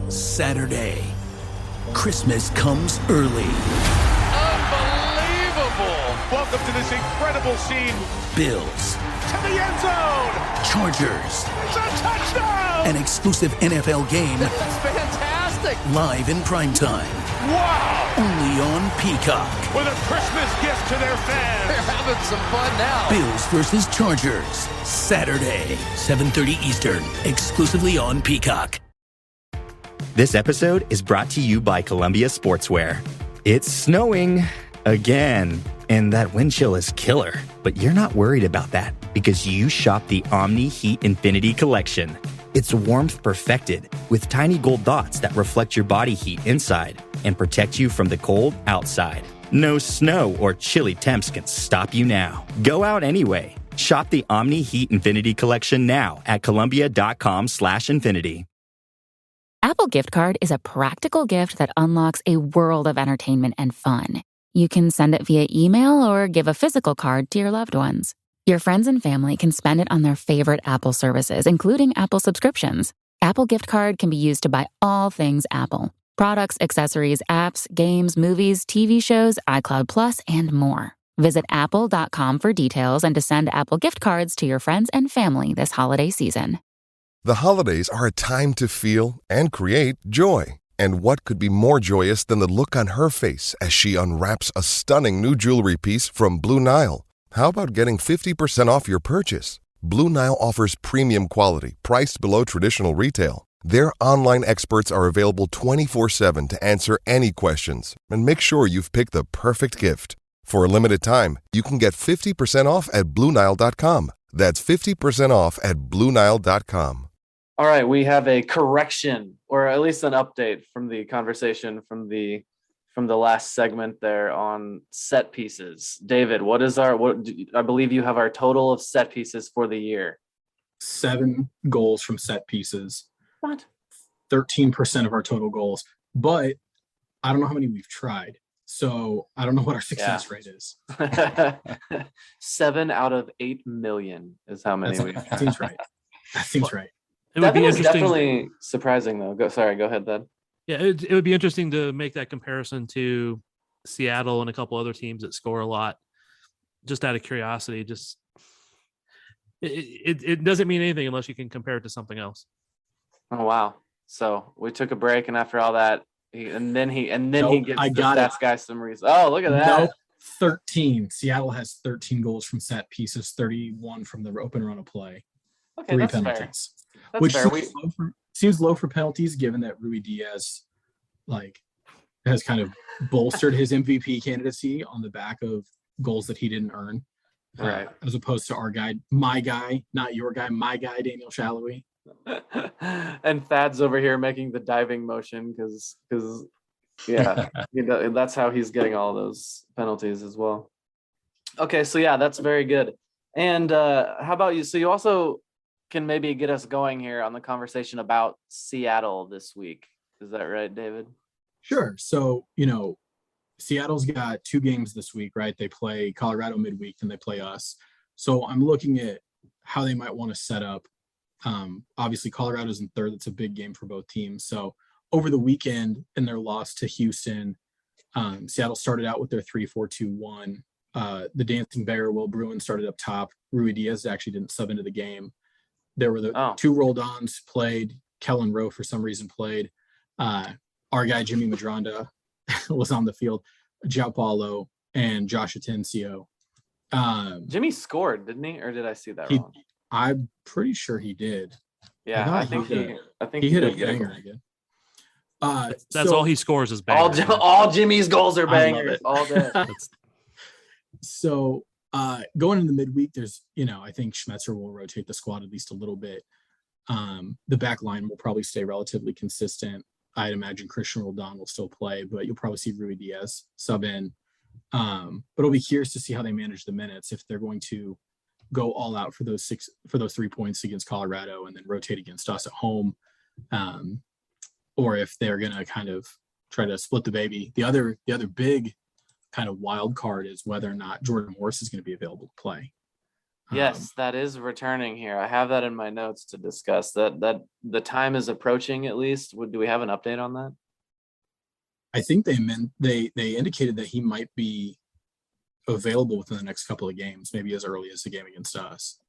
Saturday. Christmas comes early. Unbelievable! Welcome to this incredible scene. Bills. To the end zone! Chargers. It's a touchdown! An exclusive NFL game. That's fantastic! Live in primetime. Wow! Only on Peacock. With a Christmas gift to their fans. They're having some fun now. Bills versus Chargers. Saturday, 7:30 Eastern. Exclusively on Peacock. This episode is brought to you by Columbia Sportswear. It's snowing again, and that wind chill is killer. But you're not worried about that because you shop the Omni Heat Infinity Collection. It's warmth perfected with tiny gold dots that reflect your body heat inside and protect you from the cold outside. No snow or chilly temps can stop you now. Go out anyway. Shop the Omni Heat Infinity Collection now at Columbia.com/infinity. Apple Gift Card is a practical gift that unlocks a world of entertainment and fun. You can send it via email or give a physical card to your loved ones. Your friends and family can spend it on their favorite Apple services, including Apple subscriptions. Apple Gift Card can be used to buy all things Apple: products, accessories, apps, games, movies, TV shows, iCloud Plus, and more. Visit apple.com for details and to send Apple Gift Cards to your friends and family this holiday season. The holidays are a time to feel and create joy. And what could be more joyous than the look on her face as she unwraps a stunning new jewelry piece from Blue Nile? How about getting 50% off your purchase? Blue Nile offers premium quality, priced below traditional retail. Their online experts are available 24/7 to answer any questions and make sure you've picked the perfect gift. For a limited time, you can get 50% off at BlueNile.com. That's 50% off at BlueNile.com. All right, we have a correction, or at least an update from the conversation from the last segment there on set pieces. David, I believe you have our total of set pieces for the year. 7 goals from set pieces. What? 13% of our total goals. But I don't know how many we've tried. So I don't know what our success rate is. 7 out of 8 million is how many we've tried. That seems right. That seems right. That was definitely surprising, though. Go ahead, then. Yeah, it would be interesting to make that comparison to Seattle and a couple other teams that score a lot. Just out of curiosity, it doesn't mean anything unless you can compare it to something else. Oh wow! So we took a break, and after all that, he gives that guy some reason. Oh, look at that! Nope. 13. Seattle has 13 goals from set pieces, 31 from the open run of play. Okay, 3 that's penalties. Fair. That's which fair. Seems low for penalties, given that Rui Diaz has kind of bolstered his MVP candidacy on the back of goals that he didn't earn, right? As opposed to our guy, my guy, not your guy, my guy, Daniel Shallowy. And Thad's over here making the diving motion because that's how he's getting all those penalties as well. Okay, so yeah, that's very good. And how about you? So you also can maybe get us going here on the conversation about Seattle this week. Is that right, David? Sure. So, Seattle's got 2 games this week, right? They play Colorado midweek, and they play us. So I'm looking at how they might want to set up. Obviously, Colorado's in third. That's a big game for both teams. So over the weekend in their loss to Houston, Seattle started out with their 3-4-2-1. The Dancing Bear, Will Bruin, started up top. Rui Diaz actually didn't sub into the game. There were the 2 roll-ons played. Kellen Rowe, for some reason, played. Our guy, Jimmy Madronda, was on the field. João Paulo and Josh Atencio. Jimmy scored, didn't he? Or did I see that wrong? I'm pretty sure he did. Yeah, I think he hit a banger again. That's all he scores is bangers. All Jimmy's goals are bangers all day. So going into the midweek, there's, I think Schmetzer will rotate the squad at least a little bit. The back line will probably stay relatively consistent. I'd imagine Christian Roldan will still play, but you'll probably see Rui Diaz sub in. But I'll be curious to see how they manage the minutes, if they're going to go all out for those 3 points against Colorado and then rotate against us at home, or if they're going to kind of try to split the baby. The other big kind of wild card is whether or not Jordan Morris is going to be available to play. Yes, that is returning here. I have that in my notes to discuss. That the time is approaching at least. Do we have an update on that? I think they indicated that he might be available within the next couple of games, maybe as early as the game against us.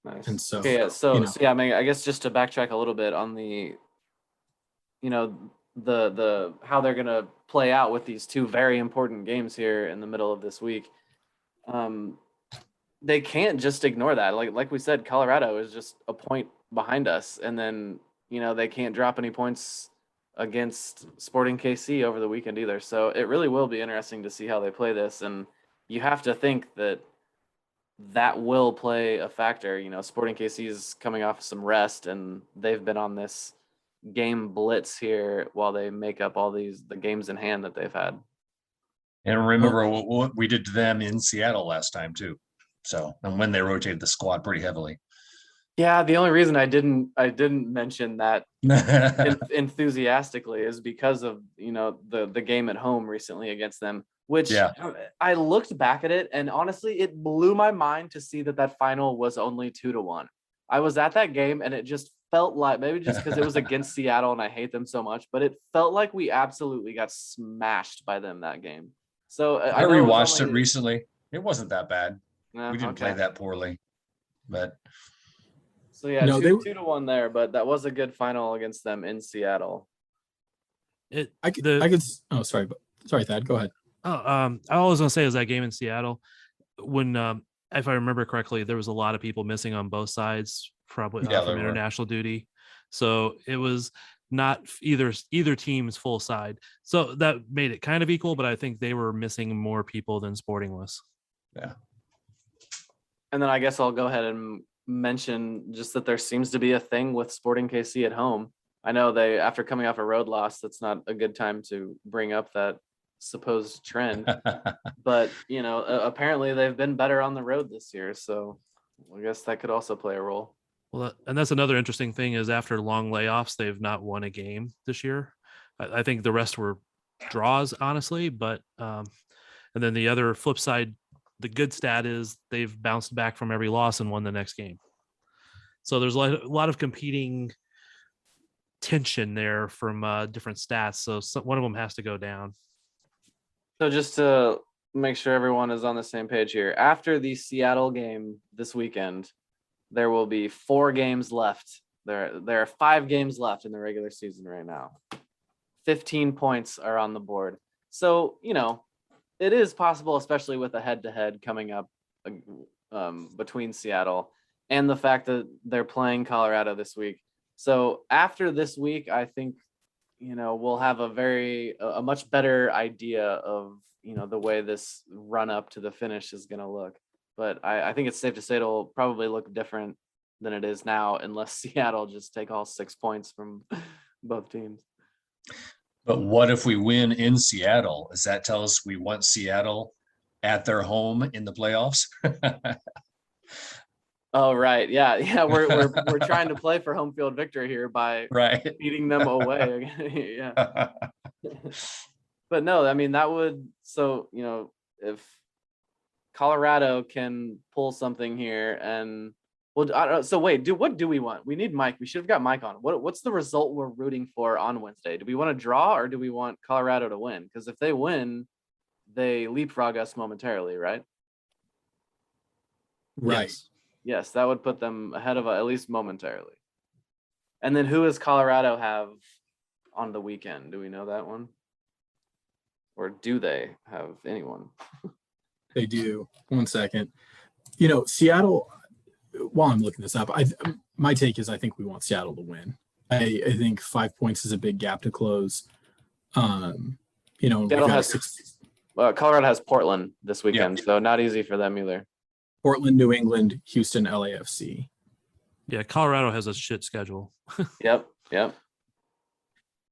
Nice. And so, okay, yeah, so, you know. so yeah, I mean, I guess just to backtrack a little bit on the, the how they're gonna play out with these two very important games here in the middle of this week. They can't just ignore that. Like we said, Colorado is just a point behind us, and then they can't drop any points against Sporting KC over the weekend either. So it really will be interesting to see how they play this, and you have to think that will play a factor. Sporting KC is coming off some rest, and they've been on this game blitz here while they make up all the games in hand that they've had. And remember what we did to them in Seattle last time too. So, and when they rotated the squad pretty heavily. Yeah, the only reason I didn't mention that enthusiastically is because of the game at home recently against them, which I looked back at it, and honestly it blew my mind to see that final was only 2-1. I was at that game, and it just felt like, maybe just because it was against Seattle and I hate them so much, but it felt like we absolutely got smashed by them that game. So I rewatched it recently. It wasn't that bad. We didn't play that poorly, but so yeah, 2-1 there, but that was a good final against them in Seattle. Sorry, Thad, go ahead. I was gonna say is that game in Seattle when, if I remember correctly, there was a lot of people missing on both sides, probably from international duty. So it was not either team's full side. So that made it kind of equal, but I think they were missing more people than Sporting was. Yeah. And then I guess I'll go ahead and mention just that there seems to be a thing with Sporting KC at home. I know after coming off a road loss, that's not a good time to bring up that supposed trend, but apparently they've been better on the road this year, so I guess that could also play a role. Well, and that's another interesting thing is after long layoffs, they've not won a game this year. I think the rest were draws, honestly, but and then the other flip side, the good stat is they've bounced back from every loss and won the next game. So there's a lot of competing tension there from different stats. So one of them has to go down. So just to make sure everyone is on the same page here, after the Seattle game this weekend, there will be 4 games left. There are 5 games left in the regular season right now. 15 points are on the board. So, it is possible, especially with a head-to-head coming up between Seattle and the fact that they're playing Colorado this week. So after this week, I think, we'll have a much better idea of, the way this run up to the finish is going to look. But I think it's safe to say it'll probably look different than it is now, unless Seattle just take all 6 points from both teams. But what if we win in Seattle? Does that tell us we want Seattle at their home in the playoffs? Oh, right. Yeah. We're trying to play for home field victory here by beating them away. Yeah. But no, I mean, that would, so, if Colorado can pull something here and, well, I don't know. So wait, what do we want? We need Mike. We should have got Mike on. What's the result we're rooting for on Wednesday? Do we want to draw or do we want Colorado to win? Because if they win, they leapfrog us momentarily, right? Right. Yes, that would put them ahead of at least momentarily. And then who does Colorado have on the weekend? Do we know that one? Or do they have anyone? They do. 1 second. Seattle, while I'm looking this up, my take is I think we want Seattle to win. I think 5 points is a big gap to close. Colorado has Portland this weekend, so not easy for them either. Portland, New England, Houston, LAFC. Yeah, Colorado has a shit schedule. Yep.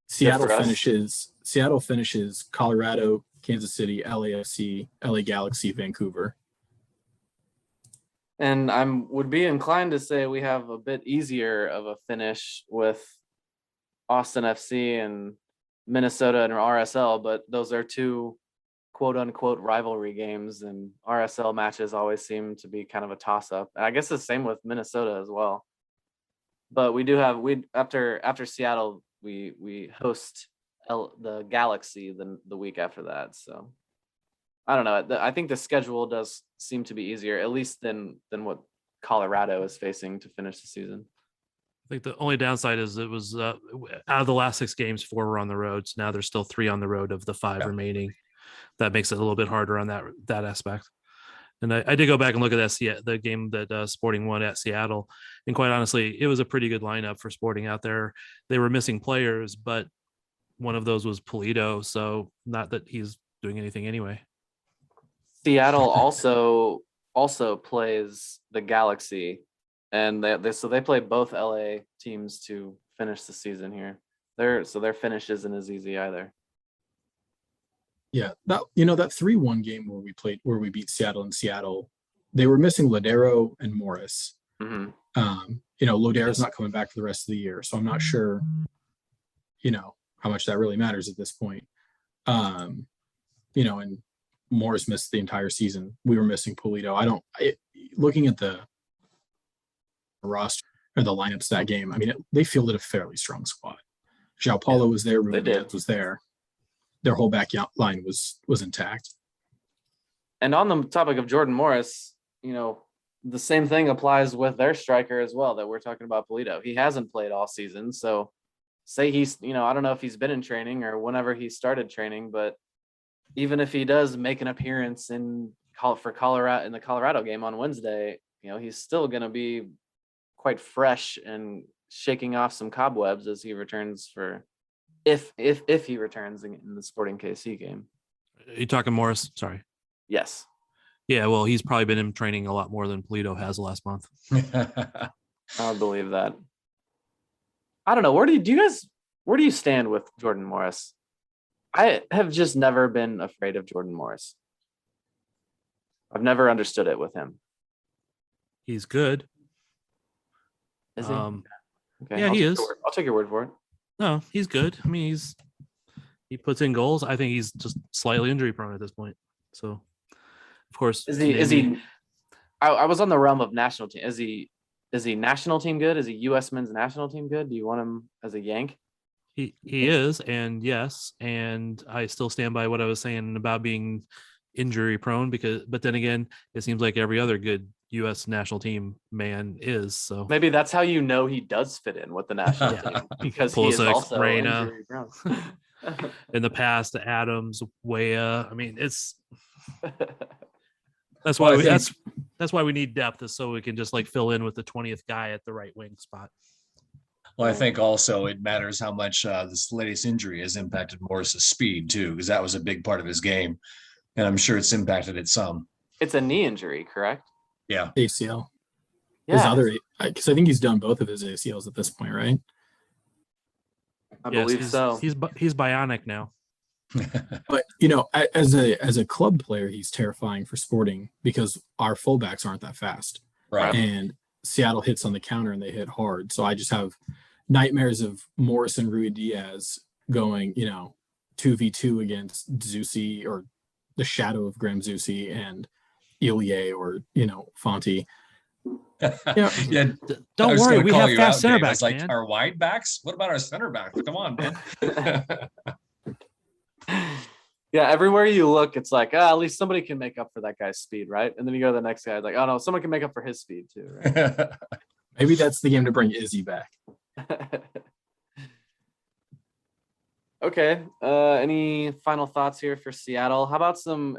Seattle finishes Colorado, Kansas City, LAFC, LA Galaxy, Vancouver. And would be inclined to say we have a bit easier of a finish with Austin FC and Minnesota and RSL, but those are 2 quote unquote rivalry games, and RSL matches always seem to be kind of a toss up. And I guess the same with Minnesota as well. But we do have after Seattle, we host the Galaxy the week after that. So I don't know. I think the schedule does seem to be easier, at least than what Colorado is facing to finish the season. I think the only downside is it was out of the last 6 games, 4 were on the road. So now there's still 3 on the road of the 5 remaining. That makes it a little bit harder on that aspect. And I did go back and look at the game that Sporting won at Seattle. And quite honestly, it was a pretty good lineup for Sporting out there. They were missing players, but one of those was Polito. So not that he's doing anything anyway. Seattle also plays the Galaxy, and they play both LA teams to finish the season here. Their finish isn't as easy either. Yeah, that 3-1 game where we beat Seattle in Seattle, they were missing Ladero and Morris. Mm-hmm. Lodero's not coming back for the rest of the year, so I'm not sure, how much that really matters at this point. And Morris missed the entire season. We were missing Polito. Looking at the roster or the lineups that game, I mean, they fielded a fairly strong squad. João Paulo was there. Ruben Diaz was there. Their whole back line was intact. And on the topic of Jordan Morris, the same thing applies with their striker as well that we're talking about, Polito. He hasn't played all season. So say he's, I don't know if he's been in training or whenever he started training, but even if he does make an appearance for Colorado in the Colorado game on Wednesday, he's still going to be quite fresh and shaking off some cobwebs as he returns if he returns in the Sporting KC game. Are you talking Morris? Sorry. Yes. Yeah, well, he's probably been in training a lot more than Polito has the last month. I believe that. I don't know. Where do you stand with Jordan Morris? I have just never been afraid of Jordan Morris. I've never understood it with him. He's good. Is he? Okay. Yeah, he is. I'll take your word for it. No, he's good. I mean, he puts in goals. I think he's just slightly injury prone at this point. So, of course, is he? I was on the realm of national team. Is he national team good? Is he U.S. men's national team good? Do you want him as a Yank? He is, and yes, and I still stand by what I was saying about being injury prone but then again, it seems like every other good U.S. national team man is. So maybe that's how he does fit in with the national team, because he is also injury prone. In the past, Adams, Weah. I mean, it's that's why that's why we need depth, is so we can just fill in with the 20th guy at the right wing spot. Well, I think also it matters how much this latest injury has impacted Morris's speed too, because that was a big part of his game, and I'm sure it's impacted it some. It's a knee injury, correct? Yeah. ACL. Yeah. Because I think he's done both of his ACLs at this point, right? I believe so. He's bionic now. But as a club player, he's terrifying for Sporting because our fullbacks aren't that fast. Right. And Seattle hits on the counter and they hit hard. So I just have nightmares of Morris and Rui Diaz going, 2v2 against Zusi, or the shadow of Graham Zusi, and Ilie, or Fonte. Yeah. Don't worry, we have fast center backs. Like our wide backs. What about our center backs? Come on, man. Yeah, everywhere you look, it's like, at least somebody can make up for that guy's speed, right? And then you go to the next guy, it's like, oh no, someone can make up for his speed too, right? Maybe that's the game to bring Izzy back. Okay. Any final thoughts here for Seattle? How about some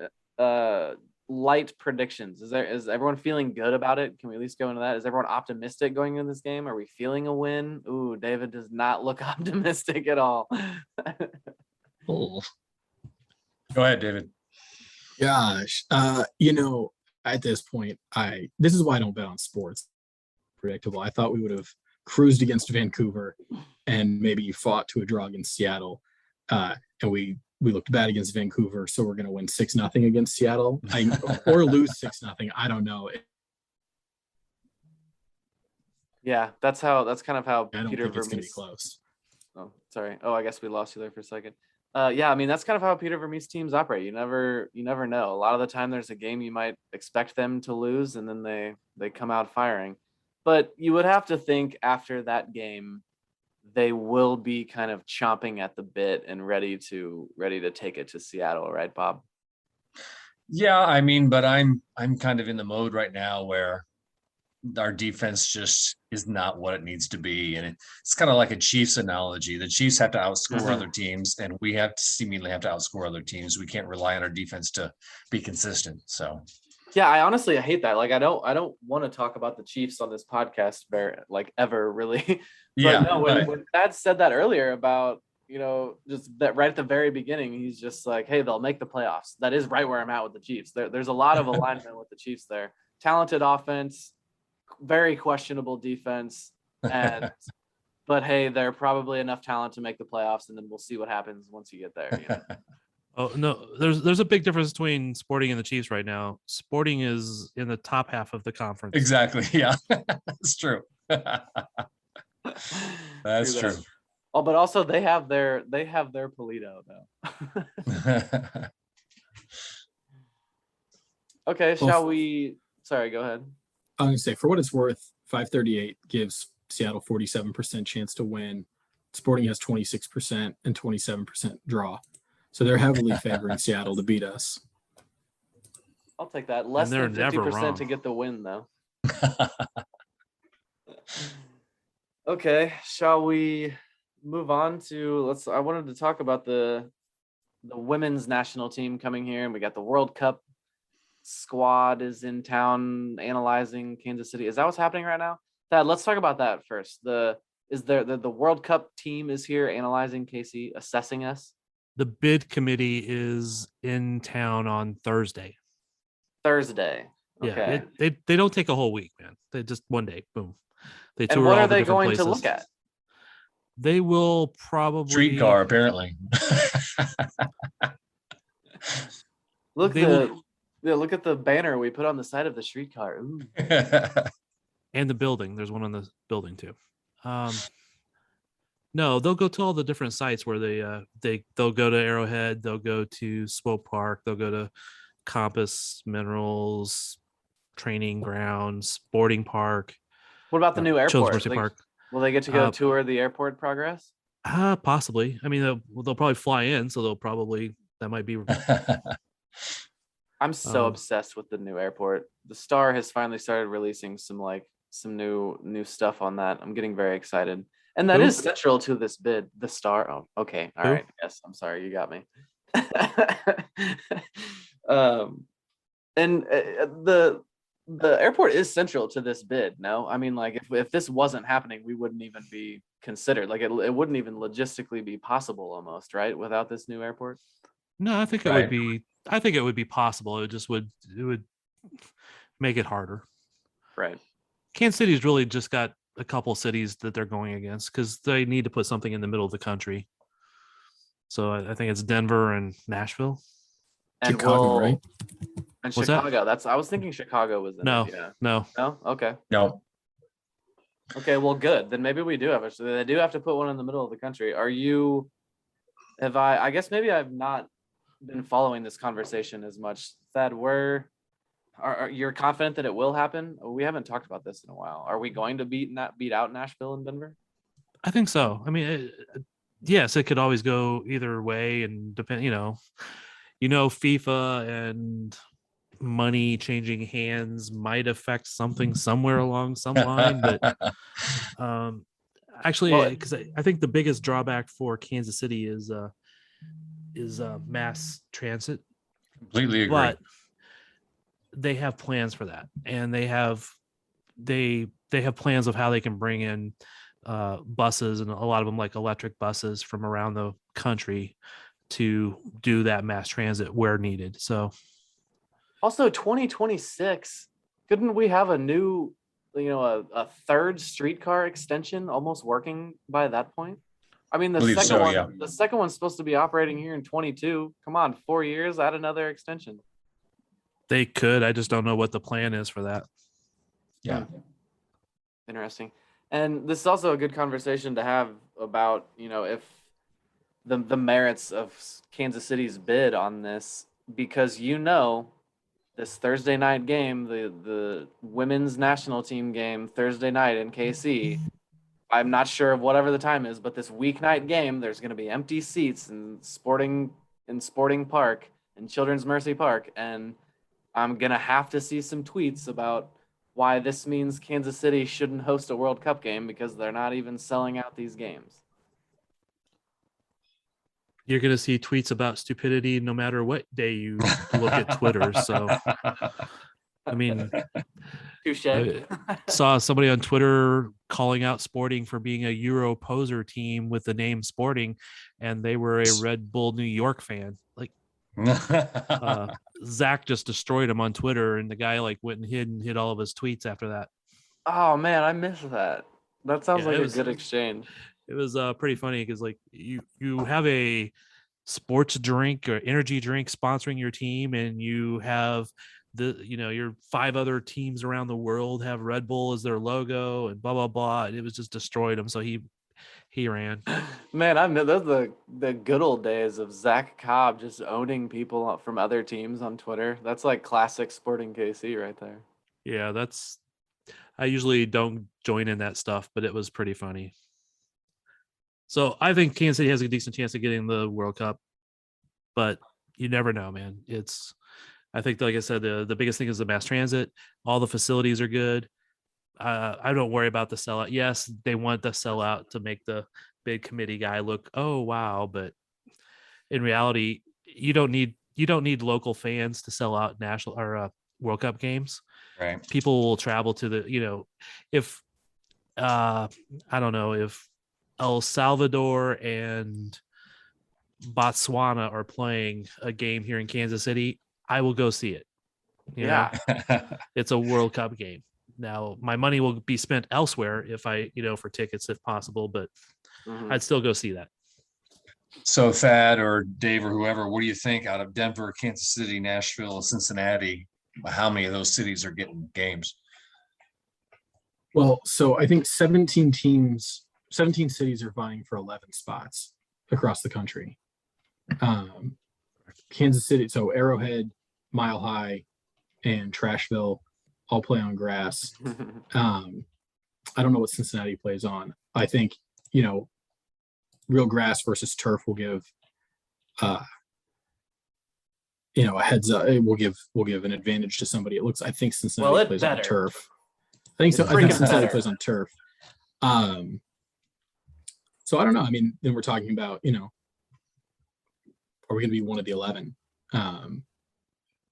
light predictions? Is everyone feeling good about it? Can we at least go into that? Is everyone optimistic going into this game? Are we feeling a win? Ooh, David does not look optimistic at all. Oh. Go ahead, David. Gosh, at this point, this is why I don't bet on sports. Predictable. I thought we would have cruised against Vancouver and maybe fought to a draw against Seattle, and we looked bad against Vancouver, so we're going to win 6-0 against Seattle, or lose 6-0. I don't know. Yeah, that's kind of how I don't Peter think it's going to be Vermees. close. Oh, sorry. Oh, I guess we lost you there for a second. Yeah, I mean that's kind of how Peter Vermees teams operate. You never know. A lot of the time there's a game you might expect them to lose and then they come out firing. But you would have to think after that game they will be kind of chomping at the bit and ready to take it to Seattle, right, Bob? Yeah, I mean, but I'm kind of in the mode right now where our defense just is not what it needs to be. And it's kind of like a Chiefs analogy. The Chiefs have to outscore other teams, and we have to seemingly have to outscore other teams. We can't rely on our defense to be consistent. So yeah, I hate that. Like I don't want to talk about the Chiefs on this podcast very like ever really. But yeah, no, when Thad said that earlier about, just that right at the very beginning, he's just like, hey, they'll make the playoffs. That is right where I'm at with the Chiefs. There's a lot of alignment with the Chiefs there. Talented offense, very questionable defense, and but hey, they're probably enough talent to make the playoffs, and then we'll see what happens once you get there. Oh no, there's a big difference between Sporting and the Chiefs right now. Sporting is in the top half of the conference. exactly. Yeah, that's true. That's true. Oh, but also they have their Polito though. Okay, shall we? Sorry, go ahead. I'm gonna say, for what it's worth, 538 gives Seattle 47% chance to win. Sporting has 26% and 27% draw, so they're heavily favoring Seattle to beat us. I'll take that. Less than 50% to get the win, though. Okay, shall we move on to I wanted to talk about the women's national team coming here, and we got the World Cup squad is in town analyzing Kansas City. Is that what's happening right now? Thad, let's talk about that first. The World Cup team is here analyzing KC, assessing us. The bid committee is in town on Thursday. Okay. Yeah, they don't take a whole week, man. They just one day, boom. They tour. And what all are the they different going places. to look at? They will probably streetcar, apparently. Look at the banner we put on the side of the streetcar. Ooh. And the building. There's one on the building too. No, they'll go to all the different sites where they'll go to Arrowhead, they'll go to Swope Park, they'll go to Compass Minerals, Training Grounds, Sporting Park. What about the new airport? Mercy Park. Will they get to go tour the airport progress? Possibly. I mean, they'll probably fly in, so that might be. I'm so obsessed with the new airport. The Star has finally started releasing some new stuff on that. I'm getting very excited. And that is central to this bid. The Star. Oh, okay. All right. Yes. I'm sorry. You got me. The airport is central to this bid. No, I mean, like if this wasn't happening, we wouldn't even be considered. Like it wouldn't even logistically be possible almost, right? Without this new airport. No, I think it would be. I think it would be possible. It would make it harder. Right. Kansas City's really just got a couple cities that they're going against because they need to put something in the middle of the country. So I think it's Denver and Nashville. And Chicago, right? And What's Chicago. I was thinking Chicago was in no, it. Yeah. No. Okay. No. Okay. Well, good. Then maybe we do have it. They do have to put one in the middle of the country. I guess maybe I've not been following this conversation as much. Thad, are you're confident that it will happen? We haven't talked about this in a while. Are we going to beat out Nashville and Denver? I think so. I mean, yes, it could always go either way, and depend. FIFA and money changing hands might affect something somewhere along some line, but actually, because I think the biggest drawback for Kansas City is mass transit. Completely agree. But they have plans for that, and they have plans of how they can bring in buses, and a lot of them like electric buses from around the country to do that mass transit where needed. So also 2026, couldn't we have a new, a third streetcar extension almost working by that point? I mean, the second one's supposed to be operating here in 22. Come on, 4 years, add another extension. They could. I just don't know what the plan is for that. Yeah. Interesting. And this is also a good conversation to have about, if the merits of Kansas City's bid on this, because this Thursday night game, the women's national team game Thursday night in KC. I'm not sure of whatever the time is, but this weeknight game, there's going to be empty seats in Sporting Park in Children's Mercy Park, and I'm going to have to see some tweets about why this means Kansas City shouldn't host a World Cup game because they're not even selling out these games. You're going to see tweets about stupidity no matter what day you look at Twitter. So, I mean, Touche. I saw somebody on Twitter calling out Sporting for being a Euro poser team with the name Sporting, and they were a Red Bull New York fan. Like, Zach just destroyed him on Twitter, and the guy like went and hid all of his tweets after that. Oh man, I missed that. That sounds like a good exchange. It was pretty funny because like you have a sports drink or energy drink sponsoring your team, and you have your 5 other teams around the world have Red Bull as their logo and blah blah blah, and it was just destroyed him. So he ran. Man, I mean, those the good old days of Zach Cobb just owning people from other teams on Twitter. That's like classic Sporting KC right there. Yeah, I usually don't join in that stuff, but it was pretty funny. So I think Kansas City has a decent chance of getting the World Cup, but you never know, man. I think, like I said, the biggest thing is the mass transit. All the facilities are good. I don't worry about the sellout. Yes, they want the sellout to make the big committee guy look, oh wow, but in reality, you don't need local fans to sell out national or World Cup games. Right. People will travel to if I don't know, if El Salvador and Botswana are playing a game here in Kansas City, I will go see it. It's a World Cup game. Now, my money will be spent elsewhere if I, for tickets if possible, but I'd still go see that. So Thad or Dave or whoever, what do you think out of Denver, Kansas City, Nashville, Cincinnati? How many of those cities are getting games? Well, so I think 17 cities are vying for 11 spots across the country. Kansas City, so Arrowhead, Mile High, and Trashville all play on grass. I don't know what Cincinnati plays on. I think, real grass versus turf will give a heads up. It will give an advantage to somebody. I think Cincinnati plays on turf. I think Cincinnati plays on turf. So I don't know. I mean, then we're talking about, are we going to be one of the 11?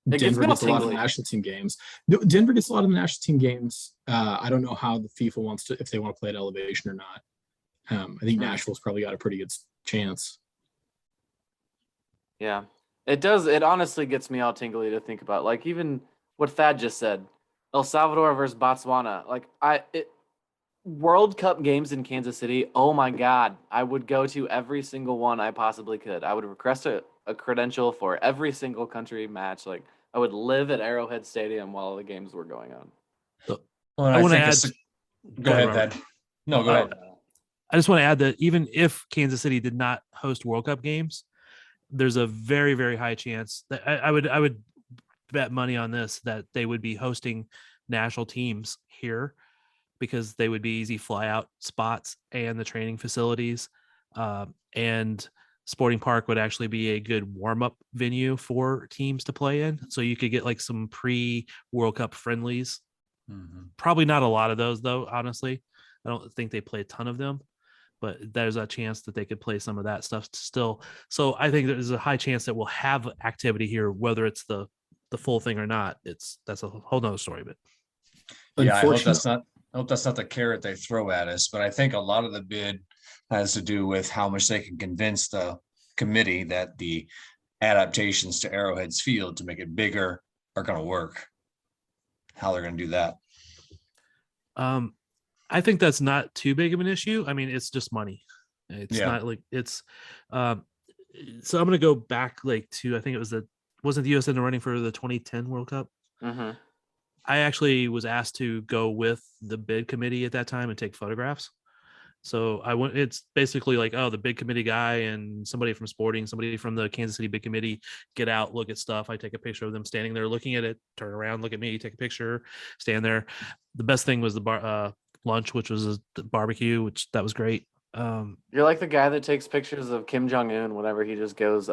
Denver gets a lot of the national team games. Denver gets a lot of the national team games. I don't know how the FIFA if they want to play at elevation or not. I think Nashville's probably got a pretty good chance. Yeah, it does. It honestly gets me all tingly to think about, like, even what Thad just said, El Salvador versus Botswana. Like, World Cup games in Kansas City. Oh my God, I would go to every single one I possibly could. I would request a credential for every single country match. Like, I would live at Arrowhead Stadium while the games were going on. Well, I want to add. Go ahead, Thad. No, go ahead. I just want to add that even if Kansas City did not host World Cup games, there's a very, very high chance that I would bet money on this, that they would be hosting national teams here because they would be easy fly out spots and the training facilities. And Sporting Park would actually be a good warm-up venue for teams to play in. So you could get like some pre-World Cup friendlies. Probably not a lot of those though, honestly. I don't think they play a ton of them, but there's a chance that they could play some of that stuff still. So I think there's a high chance that we'll have activity here, whether it's the full thing or not. That's a whole nother story. But yeah, I hope that's not the carrot they throw at us. But I think a lot of the bid has to do with how much they can convince the committee that the adaptations to Arrowhead's field to make it bigger are going to work. How they're going to do that. I think that's not too big of an issue. I mean, it's just money. It's not like it's. So I'm going to go back to, I think it was wasn't the U.S. in the running for the 2010 World Cup? I actually was asked to go with the bid committee at that time and take photographs. So I went. It's basically like, oh, the big committee guy and somebody from sporting, somebody from the Kansas City big committee get out, look at stuff. I take a picture of them standing there looking at it, turn around, look at me, take a picture, stand there. The best thing was the lunch, which was the barbecue, which that was great. You're like the guy that takes pictures of Kim Jong-un whenever he just goes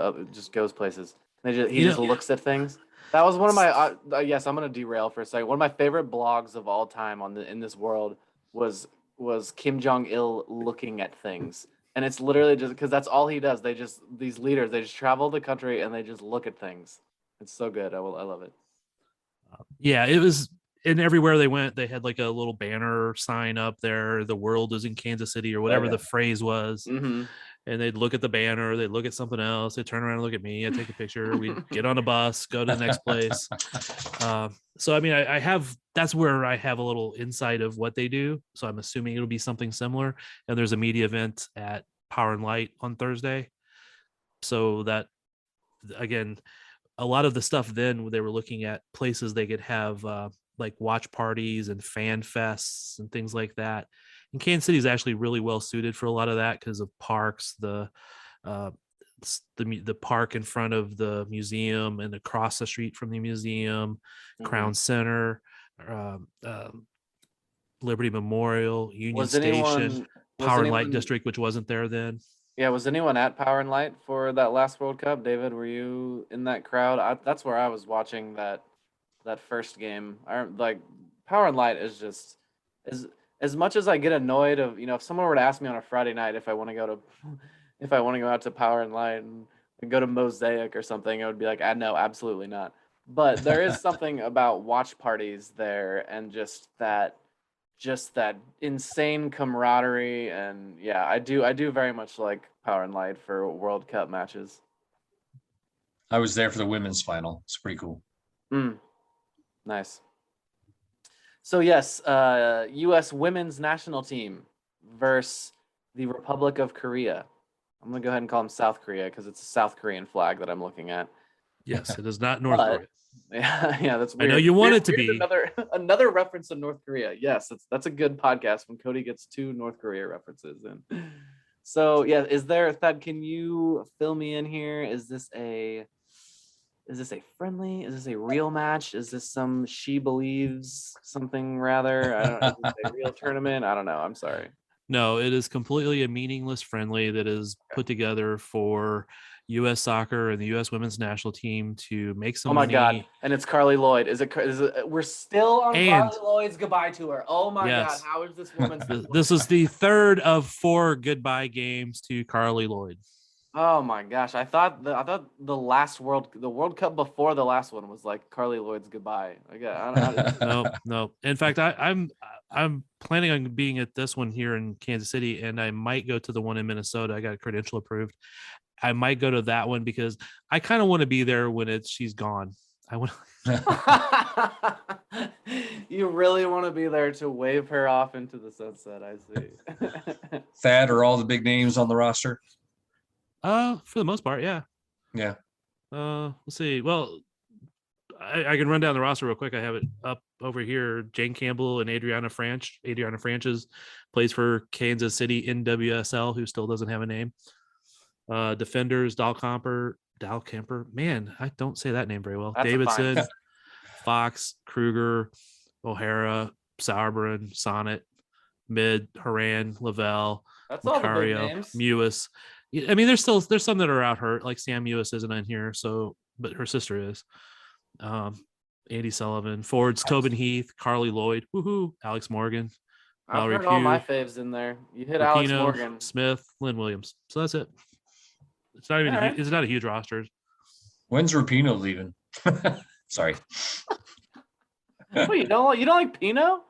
places. He just looks at things. That was one of my yes, I'm gonna derail for a second. One of my favorite blogs of all time in this world was Kim Jong-il looking at things. And it's literally just because that's all he does. These leaders, they just travel the country and they just look at things. It's so good. I love it. Yeah, it was. And everywhere they went, they had like a little banner sign up there. The world is in Kansas City, or whatever the phrase was. Mm-hmm. And they'd look at the banner, they'd look at something else, they'd turn around and look at me, I'd take a picture, we'd get on a bus, go to the next place. So I mean, I have, that's where I have a little insight of what they do. So I'm assuming it'll be something similar. And there's a media event at Power and Light on Thursday. So that, again, a lot of the stuff then they were looking at places they could have like watch parties and fan fests and things like that. And Kansas City is actually really well suited for a lot of that because of parks, the park in front of the museum and across the street from the museum, Crown Center, Liberty Memorial, Union Station, Power and Light District, which wasn't there then. Yeah, was anyone at Power and Light for that last World Cup? David, were you in that crowd? That's where I was watching that first game. Power and Light is just as much as I get annoyed of, if someone were to ask me on a Friday night if I want to go out to Power and Light and go to Mosaic or something, I would be like, no, absolutely not. But there is something about watch parties there and just that insane camaraderie. And yeah, I do very much like Power and Light for World Cup matches. I was there for the women's final. It's pretty cool. Nice. So yes, U.S. women's national team versus the Republic of Korea. I'm going to go ahead and call them South Korea because it's a South Korean flag that I'm looking at. Yes, it is not North Korea. Yeah, that's weird. I know you want it to be. Another reference to North Korea. Yes, that's a good podcast when Cody gets 2 North Korea references in. So yeah, Thad, can you fill me in here? Is this a friendly? Is this a real match? Is this some she believes something rather? I don't know. Is this a real tournament? I don't know. I'm sorry. No, it is completely a meaningless friendly that is put together for U.S. soccer and the U.S. women's national team to make some money. God. And it's Carli Lloyd. Is it we're still on Carli Lloyd's goodbye tour. Oh my God. How is this woman's This is the 3rd of 4 goodbye games to Carli Lloyd. Oh my gosh. I thought the World Cup before the last one was like Carli Lloyd's goodbye. No. In fact, I'm planning on being at this one here in Kansas City, and I might go to the one in Minnesota. I got a credential approved. I might go to that one because I kind of want to be there when she's gone. I want. You really want to be there to wave her off into the sunset. I see. Thad, are all the big names on the roster? For the most part, yeah. Yeah. Let's see. Well, I can run down the roster real quick. I have it up over here. Jane Campbell and Adriana Franch. Adriana Franches plays for Kansas City NWSL, who still doesn't have a name. Defenders, Dal Camper. Man, I don't say that name very well. That's Davidson, Fox, Kruger, O'Hara, Sauerbrunn, Sonnet, Mid, Haran, Lavelle, that's all Macario, the big names. Mewis. I mean, there's some that are out hurt, like Sam Mewis isn't in here, but her sister is. Andy Sullivan, Forwards, Tobin Heath, Carli Lloyd, woohoo, Alex Morgan, I've Valerie heard Pugh, all my faves in there. You hit Rapinoe, Alex Morgan, Smith, Lynn Williams. So that's it. It's not even. Right. It's not a huge roster. When's Rapinoe leaving? Sorry. Wait, you don't like Pino?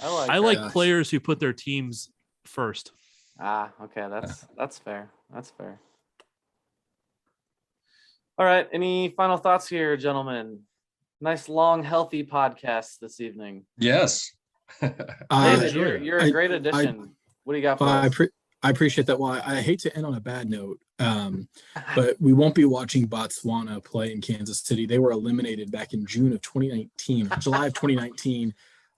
I like players who put their teams first. Okay, that's fair. That's fair. All right, any final thoughts here, gentlemen? Nice, long, healthy podcast this evening. Yes. David, you're a great addition. What do you got for us? I appreciate that. Well, I hate to end on a bad note, but we won't be watching Botswana play in Kansas City. They were eliminated back in July of 2019.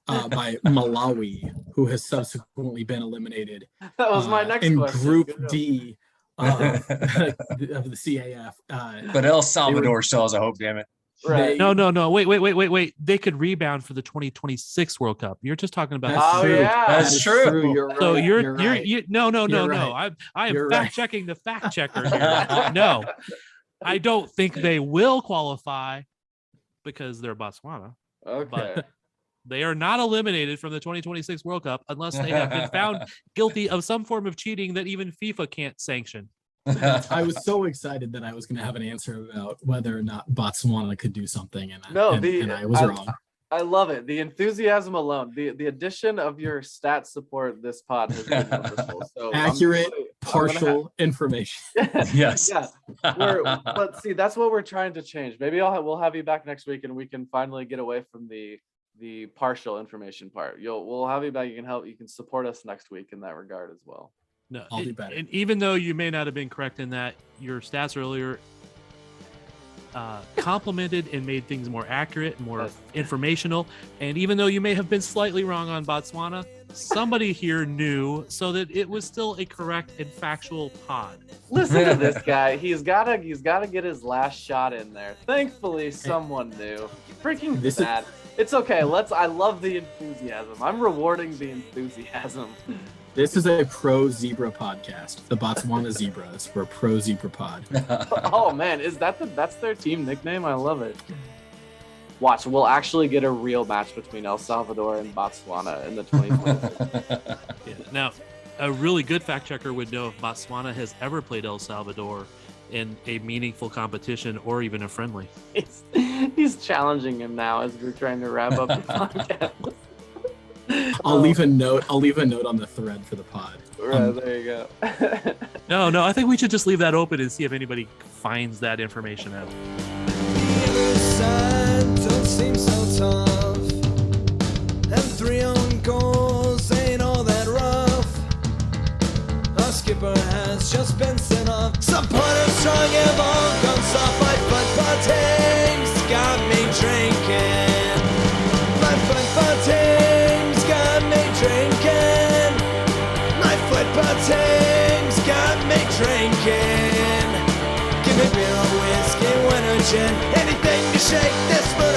by Malawi, who has subsequently been eliminated. That was my next in question. Group Good job. D of the CAF. But El Salvador still has a hope, damn it. Right. No. Wait. They could rebound for the 2026 World Cup. You're just talking about. That's Oh, true. yeah. That That's is true. You're right. So You're right. no. You're right. I am You're fact right. checking the fact checker here. No, I don't think they will qualify because they're Botswana. Okay. But they are not eliminated from the 2026 World Cup unless they have been found guilty of some form of cheating that even FIFA can't sanction. I was so excited that I was going to have an answer about whether or not Botswana could do something, and I was wrong. I love it. The enthusiasm alone, the addition of your stat support this pod has been wonderful. So Accurate, partial information. Yes. Yeah. But see, that's what we're trying to change. Maybe we'll have you back next week and we can finally get away from the partial information part. We'll have you back. You can support us next week in that regard as well. No, I'll do better. And even though you may not have been correct in that, your stats earlier complemented and made things more accurate, more informational. And even though you may have been slightly wrong on Botswana, somebody here knew, so that it was still a correct and factual pod. Listen to this guy. He's gotta get his last shot in there. Thankfully, someone knew. Freaking sad. It's okay. I love the enthusiasm. I'm rewarding the enthusiasm. This is a pro zebra podcast. The Botswana Zebras. We're a pro zebra pod. Oh man, that's their team nickname? I love it. Watch, we'll actually get a real match between El Salvador and Botswana in the 2020. Yeah. Now, a really good fact checker would know if Botswana has ever played El Salvador in a meaningful competition or even a friendly. He's challenging him now as we're trying to wrap up the podcast. I'll leave a note on the thread for the pod. Right, there you go. No, I think we should just leave that open and see if anybody finds that information out. Don't seem so tough, and 3 own goals ain't all that rough. Our skipper has just been sent off. Supporters strong have all gone soft. My football team's got me drinking. My football team's got me drinking. My football team's got me drinking. Give me beer or whiskey, wine or gin, anything to shake this mood.